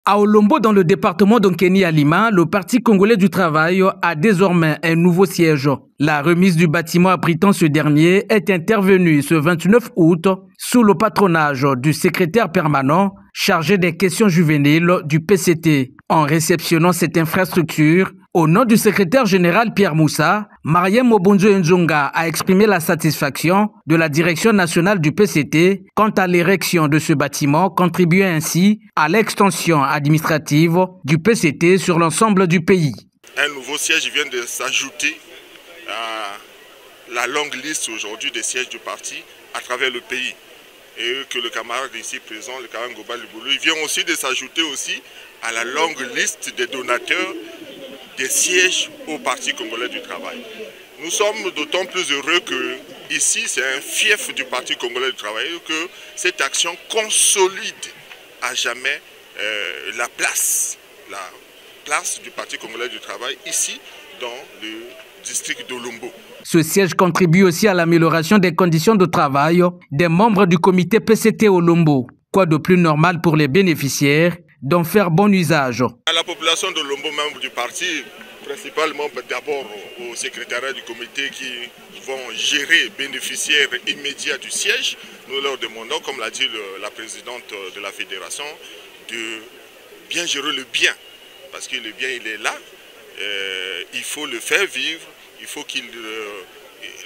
À Olombo, dans le département d'Onkeni-Alima, le Parti congolais du travail a désormais un nouveau siège. La remise du bâtiment abritant ce dernier est intervenue ce 29 août sous le patronage du secrétaire permanent chargé des questions juvéniles du PCT. En réceptionnant cette infrastructure, au nom du secrétaire général Pierre Moussa, Mariam Obonzo Nzonga a exprimé la satisfaction de la direction nationale du PCT quant à l'érection de ce bâtiment, contribuant ainsi à l'extension administrative du PCT sur l'ensemble du pays. Un nouveau siège vient de s'ajouter à la longue liste aujourd'hui des sièges du parti à travers le pays. Et que le camarade ici présent, le camarade Ngoba Liboulou, il vient aussi de s'ajouter aussi à la longue liste des donateurs des sièges au Parti congolais du travail. Nous sommes d'autant plus heureux que ici c'est un fief du Parti congolais du travail, que cette action consolide à jamais la place du Parti congolais du travail ici dans le district d'Olombo. Ce siège contribue aussi à l'amélioration des conditions de travail des membres du comité PCT Olombo. Quoi de plus normal pour les bénéficiaires d'en faire bon usage. À la population d'Olombo, membres du parti, principalement d'abord au secrétariat du comité qui vont gérer, bénéficiaires immédiats du siège, nous leur demandons, comme l'a dit la présidente de la fédération, de bien gérer le bien. Parce que le bien, il est là, il faut le faire vivre, il faut que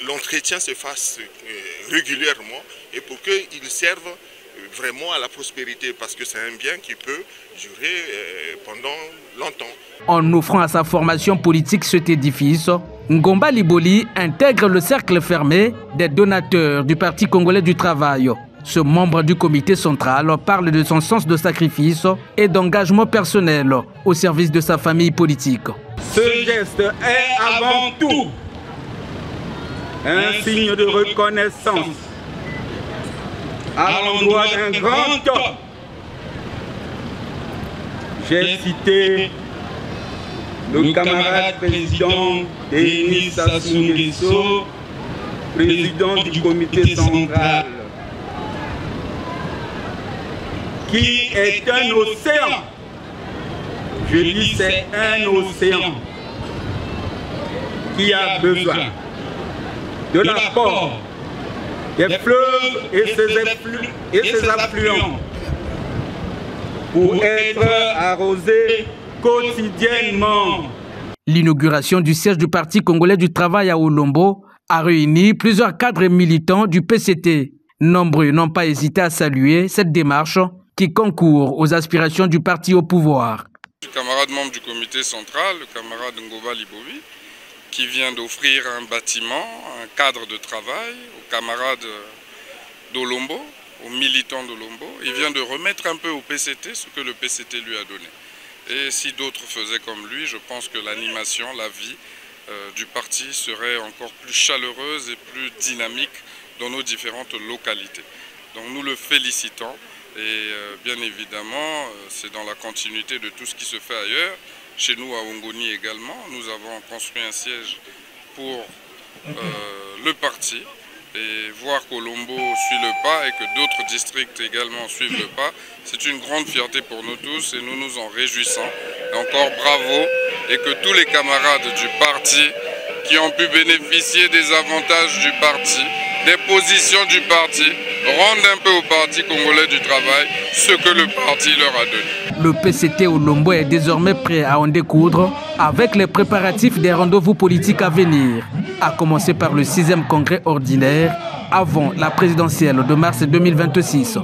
l'entretien se fasse régulièrement et pour qu'il serve vraiment à la prospérité, parce que c'est un bien qui peut durer pendant longtemps. En offrant à sa formation politique cet édifice, Ngoba Liboulou intègre le cercle fermé des donateurs du Parti congolais du travail. Ce membre du comité central parle de son sens de sacrifice et d'engagement personnel au service de sa famille politique. Ce geste est avant tout un signe de reconnaissance à l'endroit d'un grand homme. J'ai cité le camarade président Denis Sassou Nguesso, président du comité central, qui est un océan. Je dis c'est un océan qui a besoin de l'apport des fleuves et ses affluents pour être arrosés quotidiennement. L'inauguration du siège du Parti congolais du travail à Olombo a réuni plusieurs cadres et militants du PCT. Nombreux n'ont pas hésité à saluer cette démarche qui concourt aux aspirations du parti au pouvoir. Le camarade membre du comité central, le camarade Ngoba Liboulou, qui vient d'offrir un bâtiment, un cadre de travail aux camarades d'Olombo, aux militants d'Olombo. Il vient de remettre un peu au PCT ce que le PCT lui a donné. Et si d'autres faisaient comme lui, je pense que l'animation, la vie du parti serait encore plus chaleureuse et plus dynamique dans nos différentes localités. Donc nous le félicitons. Et bien évidemment, c'est dans la continuité de tout ce qui se fait ailleurs. Chez nous, à Ongoni également, nous avons construit un siège pour le parti. Et voir qu'Olombo suit le pas et que d'autres districts également suivent le pas, c'est une grande fierté pour nous tous et nous nous en réjouissons. Et encore bravo, et que tous les camarades du parti qui ont pu bénéficier des avantages du parti, des positions du parti, rendent un peu au Parti congolais du travail ce que le parti leur a donné. Le PCT Olombo est désormais prêt à en découdre avec les préparatifs des rendez-vous politiques à venir, à commencer par le 6e congrès ordinaire avant la présidentielle de mars 2026.